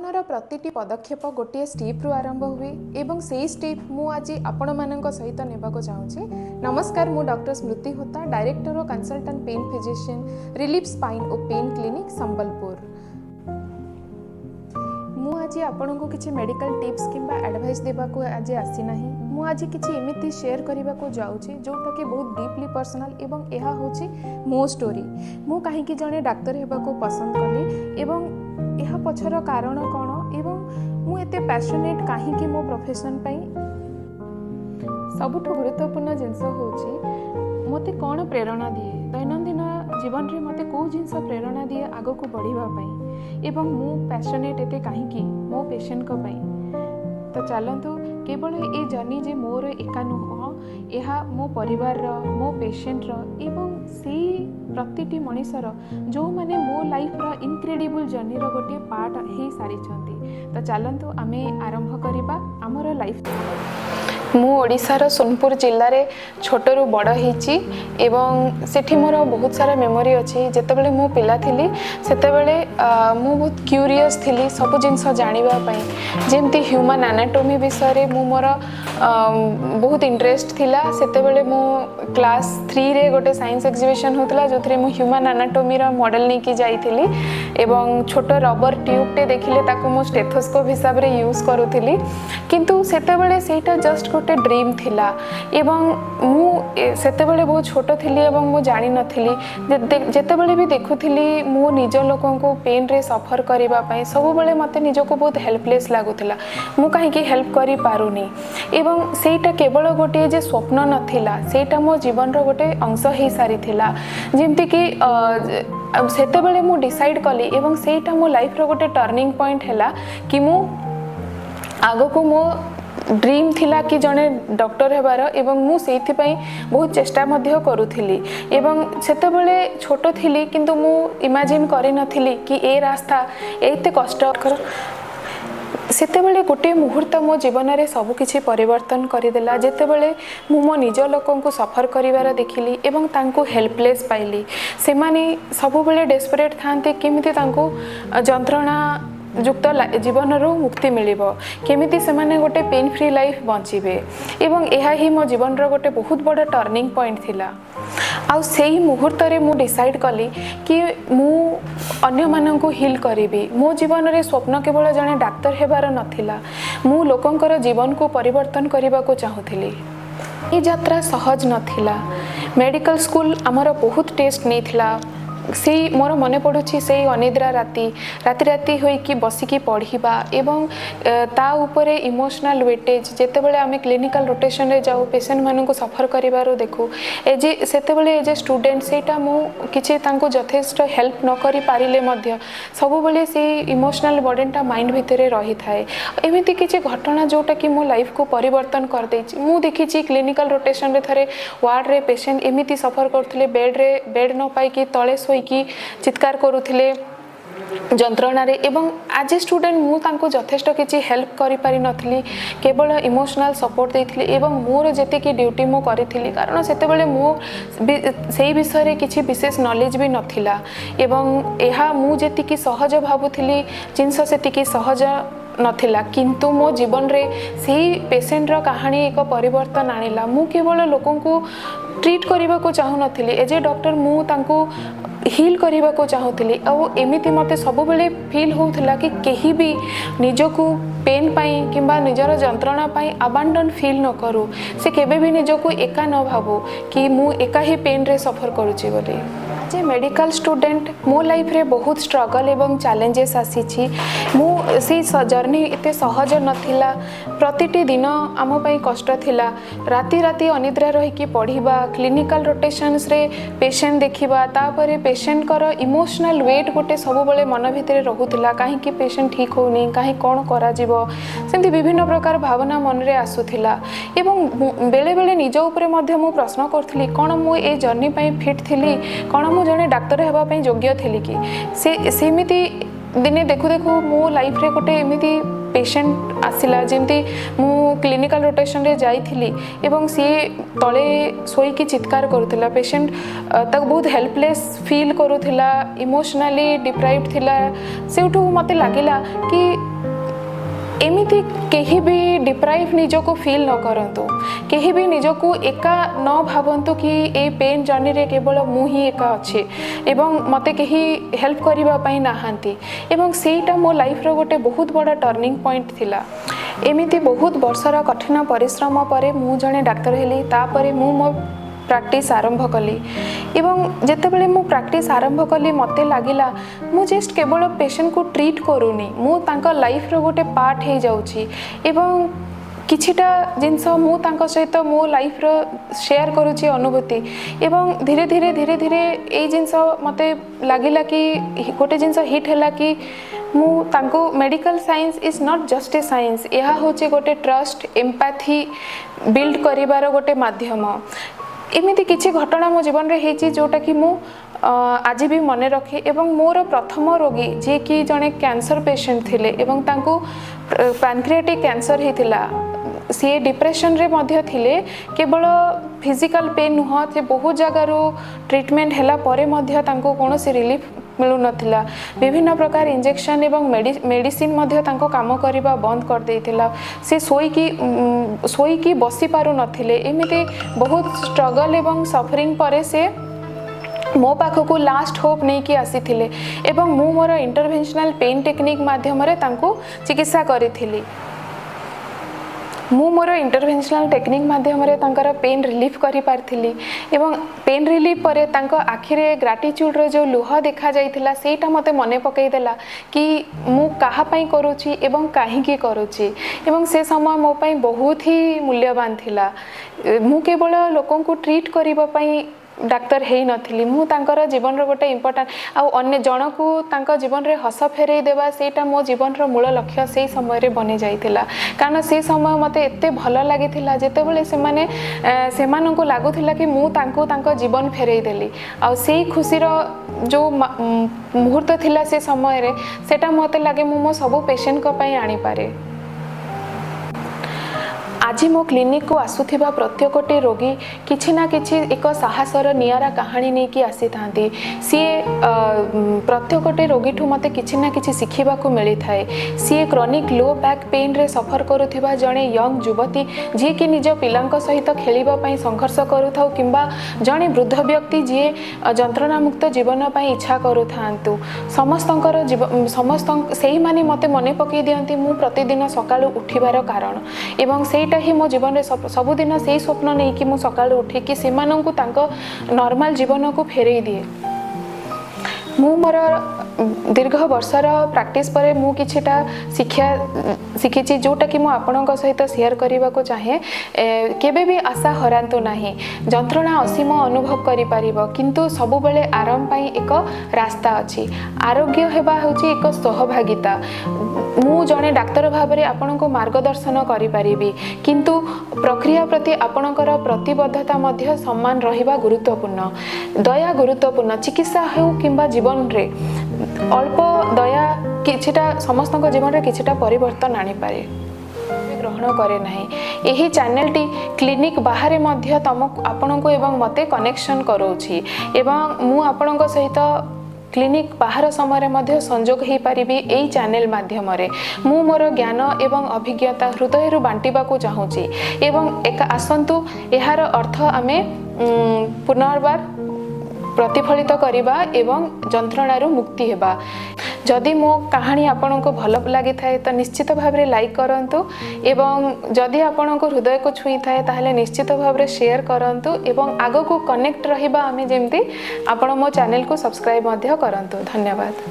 जीवनर प्रतिटी पदक्षेप गोटे स्टेप्रु आरंभ हुए एवं से स्टेप मु आज आपण मानक सहित नेबाको चाहूँगी। नमस्कार, मु डॉक्टर स्मृति होता, डायरेक्टर और consultant pain physician, relief spine और पेन क्लिनिक संबलपुर। मु आज आपन को किसी मेडिकल टिप्स किंबा एडवाइस देबाको आज आसी नाही। मु आज किसी एमिति शेयर करने को जाऊँगी जोटा कि बहुत डीपली पर्सनल एवं यह होची मो स्टोरी। मु कहीं जड़े डाक्तर हेबाको पसंद कली एवं यह पछर कारण कौन एवं मु एते पैशनेट कहीं मो प्रोफेशन पाई। सबुठ गुरुत्वपूर्ण जिनस होची मते कौन प्रेरणा दिए दैनंदिन जीवन रे मते को जिनस प्रेरणा दिए आगो को बढ़िबा पाई एवं मु पैशनेट एते कहीं मो पेशेंट को पाई। तो चलतु केवल ये जर्नी जे मोर एका नुह, यह मो परिवार मो पेशेंट एवं से प्रतिटी मनीषर जो माने मो लाइफ इनक्रेडिबल जर्नी गोटे पार्ट हो सारी। तो चलतु आमे आरंभ करिबा आमर लाइफ। मु ओडिशार सोनपुर जिल्ला रे छोटरू बड़ होईची एवं सेठी मोर बहुत सारा मेमोरी अच्छी। जेतेबेले मु पिला थिली सेतेबेले मु बहुत क्यूरियस थिली सब जिनस जानिबा पई। जेमती ह्यूमन एनाटॉमी विषय रे मु मोर बहुत इंटरेस्ट थिला। सेतेबेले मु क्लास 3 रे गोटे साइंस एग्जीबिशन होतला जोथरे मु ह्यूमन एनाटॉमी रा मॉडल नै की जाईथिली एवं छोट रबर ट्यूब टे देखिले ताको मु स्टेथोस्कोप हिसाब रे यूज करूथिली। किंतु सेतेबेले सेटा जस्ट गोटे ड्रीम थिला एवं मु सेतेबेले बहुत छोट थिली एवं मु जानि नथिली। जेतेबेले भी देखुथिली मु निज लोकन को पेन रे सफर करिबा पई सब बेले मते निज को बहुत हेल्पलेस लागुथिला। मु काहे कि हेल्प करि पारुनी एवं सेटा केवल गोटे जे स्वप्न नथिला, सेटा मो जीवन रो गोटे अंश हे सारी थिला। जेमति कि सेतेबेले मु डिसाइड कली एवं सेटा मो लाइफ रो गोटे टर्निंग पॉइंट हैला कि मु आगो को मो ड्रीम थिला कि जने डॉक्टर हेबार एवं मु सेथि पई बहुत चेष्टा मध्य करूथिली एवं सेतेबेले छोट थिली किंतु मु इमेजिन करि नथिली कि ए रास्ता एते कष्ट कर। सेतेबेले गोटे मुहूर्त मो जीवन रे सब किछि परिवर्तन करिदेला। जेतेबेले मु मो निज लोकन को सफर करिवार देखिली एवं तांको हेल्पलेस पाइली। से माने सब बेले डेस्परेट थांते केमिति तांको जंत्रणा युक्त जीवन रो मुक्ति मिलिबो, केमिति से माने गोटे पेन फ्री लाइफ बंचिबे एवं एहा ही मो जीवन रो गोटे बहुत बड़ टर्निंग पॉइंट थिला। आउ सेही मुहूर्त रे मु डिसाइड कली कि मु अन्य मानन को हील करिबी। मो जीवन रे स्वप्न केवल जने डाक्तर हेबार नथिला, मु लोकंकर जीवन को परिवर्तन करिबा को चाहुथिली। ए यात्रा सहज नथिला। मेडिकल स्कूल हमर बहुत टेस्ट नेथिला। से मोर मन पड़ुछि से अनिद्रा राति राति राति होई कि बसिकी पढ़िबा एवं ता उपरे इमोशनल वेटेज जेतेबेले आमे क्लिनिकल रोटेशन रे जाऊ पेशेंट मानन को सफर करिवारो देखू एजे सेतेबेले एजे स्टूडेंट सेटा मु किछि तांको यथेष्ट हेल्प न करि पारिले मध्य सब बेले से इमोशनल बर्डनटा माइंड भितरे रही थाए। एमिति किछि घटना जोटा कि मो लाइफ को परिवर्तन कर देछि। मु देखिछि क्लिनिकल रोटेशन रे थरे वार्ड रे पेशेंट एमिति सफर करथले बेड न पाई कि तळे कि चित्कार करुथिले जंत्रणा रे एवं आज ए स्टूडेंट मु तांको यथेष्ट किछि हेल्प करि पारि नथिली, केवल इमोशनल सपोर्ट देथिली एवं मोर जेते कि ड्यूटी मु करिथिली कारण सेते बेले मु सेही विषय रे किछि विशेष नॉलेज भी नथिला एवं एहा मु जेति कि सहज भाबुथिली जिंस सेति कि सहज नथिला। किंतु मो जीवन रे सेही पेशेंट रो कहानी एक परिवर्तन आनिला। मु केवल लोकन को ट्रीट करिबा को चाहू नथिली, एज ए डॉक्टर मु तांको हील करने को चाहूली। और एमती मत सब बेले फील होता कि कहीं भी निजको पेन पाई किंबा निजर जंत्रणा पाई अबांडन फील न करू, से केबे भी निजको एका न भावो कि मु एका ही पेन रे सफर करुची बोली। जे मेडिकल स्टूडेंट मो लाइफ रे बहुत स्ट्रगल एवं चैलेंजेस आसी। मु से जर्नी एते सहज नथिला। प्रतिटी दिन आम पई कष्ट थिला। राति राति अनिद्रा रही कि पढ़िबा, क्लिनिकल रोटेशंस रे पेशेंट देखिबा, तापरे पेशेंट कर इमोशनल वेट गोटे सब बेले मन भितर रहूला कहीं कि पेशेंट ठीक होनी, कहीं कौन करा जिवो, सेमती विभिन्न प्रकार भावना मन रे आसुथिला एवं बेले बेले निज उपरे मध्य मु प्रश्न करथली कोन मु ए जर्नी पई फिट थिली, कोन मु जने डाक्टर हेबा पई योग्य थिली कि सेमिति दिने देखु देखु मो लाइफ रे गोटे एमिति पेशेंट आसिला जेमती मु क्लिनिकल रोटेशन रे जाइथिली एवं सी तले सोईकी चित्कार करुथिला। पेशेंट तक बहुत हेल्पलेस फील करुथिला, इमोशनली डिप्राइव्ड थिला। सेउठू मते लागिला कि एमिति केही भी डिप्राइव निजको फील न करंतु, केही भी निजको एका न भावंतु कि ए पेन जर्नी रे केवल मु ही एका अच्छे एवं मते केही हेल्प करिबा पई नाहांती एवं सेटा मो लाइफ रो गोटे बहुत बड़ा टर्निंग पॉइंट थिला। एमिति बहुत वर्षर कठिन परिश्रम परे मु जने डाक्टर हेली, तापरे मु मो प्रैक्टिस आरंभ कली एवं जेतेबेले मु प्रैक्टिस आरंभ कली मते लागिला मु जस्ट केवल पेशेंट को ट्रीट करूनी, मु तांका लाइफ रो गोटे पार्ट हे जाउची एवं किछिटा जिनस मु तांका सहित मो लाइफ रो शेयर करूची अनुभूति एवं धीरे धीरे ए जिनस मते लागिला कि गोटे जिनस हिट हैला कि मु तांको medical science is not just a science, यह होचे गोटे ट्रस्ट एम्पैथी बिल्ड करिवार गोटे माध्यम। एमिति किछि घटना मो जीवन रे हेछि जोटा कि मु आज भी मन रखे एवं मोर प्रथम रोगी जे कि जने कैंसर पेशेंट थिले एवं तांको पैनक्रियाटिक कैंसर हेतिला, सी डिप्रेशन रे मध्य थिले, केवल फिजिकल पेन नुह से बहुत जगार ट्रीटमेंट हैला परे मध्य तांको कोनोसी रिलीफ मिलु नथिला, विभिन्न प्रकार इंजेक्शन एवं मेडिसिन मध्य तांको काम करिबा बंद कर देथिला, से सोईकी बसी पारु नथिले। एमिति बहुत स्ट्रगल एवं सफरिंग परे से मो पाखको लास्ट होप नहीं कि आसी थिले एवं मु मोर इंटरवेंशनल पेन टेक्निक माध्यम रे तांको चिकित्सा करिथिली। मु मोर इंटरवेंशनल टेक्निक माध्यम रे तांकर पेन रिलीफ करि पारथिली एवं पेन रिलीफ परे तांको आखिरे ग्रेटिट्यूड रो जो लुह देखा जाइथिला सेटा मते मने पकई देला कि मु काहा पई करूची एवं काहे की करूची एवं से समय मो पई बहुत ही मूल्यवान थिला। मु केवल लोकन को ट्रीट करिबा पई डाक्टर हेई नथिली, मु तांकर जीवन रो गोटे इम्पोर्टेंट आ अन्य जन को तांका जीवन रे हस फेरई देबा सेटा मो जीवन रो मूल लक्ष्य से समय रे बनि जाइथिला। कारण से समय मते एते भल लागिथिला जेते बेले से माने सेमान को लागुथिला कि मु तांको तांका जीवन फेरई देली आ सेई खुशी रो जो मुहूर्त थिला से समय रे सेटा मते लागे मु मो सब पेशेंट को पई आनी पारे। आज मो क्लिनिक को आसुथिबा प्रत्येकटी रोगी किछि ना किछि एक साहसर नियारा कहानी नहीं कि आसी थांती, सी प्रत्येकटी रोगी ठु मते किछि ना किछि शिखिबा को मिली थाए। सी क्रॉनिक लो बैक पेन रे सफर करुथिबा जणे यंग युवती जे कि निज पिलांक सहित खेलिबा पई संघर्ष करुथाउ किंबा जणे वृद्ध व्यक्ति जे जंत्रणा मुक्त जीवन पई इच्छा करुथांतु, समस्तंकर समस्त सेही माने मते मने पकई दियंती मु प्रतिदिन सकाळु उठिबार कारण एवं सेटा ही मो जीवन रे सबुदिन से स्वप्न नहीं कि मु सकाळ उठी कि सेमानन को तांको नॉर्मल जीवन को फेरई दिए। मु मोर दीर्घ वर्षर प्रैक्टिस परे मु किछिटा शिक्षा शिखिछि जोटा कि मु आपनक सहित शेयर करबा को चाहे। केबे भी आशा हरांतु नाही, जंत्रणा असीम अनुभव करि परिबो किंतु सबु बेले आराम पई एक रास्ता अछि। आरोग्य हेबा होछि एक सहभागिता। मु जने डाक्टर भाव में आपनक मार्गदर्शन करि परिबी किंतु प्रक्रिया प्रति आपनकर प्रतिबद्धता मध्य सम्मान रहिबा गुरुत्वपूर्ण, दया गुरुत्वपूर्ण। चिकित्सा हेउ किंबा जीवन रे अल्प दया किछिटा समस्त जीवन रे किछिटा परिवर्तन आनी पारे। ग्रहण करे नाही। एही चैनल टी क्लिनिक बाहर मध्य तमक आपनको एवं मते कनेक्शन करोछि एवं मु आपनको सहित क्लिनिक बाहर समय मध्य संजोग हो पारि यही चैनल माध्यम रे मु मोर ज्ञान एवं अभिज्ञता हृदय रु बांटिबा को चाहूची एवं एक आसंतु यार अर्थ आमे पुनर्बार प्रतिफलित करिबा एवं जंत्रणारू मुक्ति हेबा। जदि मो कहानी आपनको भल लगी थाए तो निश्चित भाव में लाइक करंतु एवं जदि आपनको हृदय को छुई थाए ताहले निश्चित भाव में शेयर करंतु एवं आगो को कनेक्ट रहिबा आमे जेमती आपण मो चैनल को सब्सक्राइब मध्य करंतु। धन्यवाद।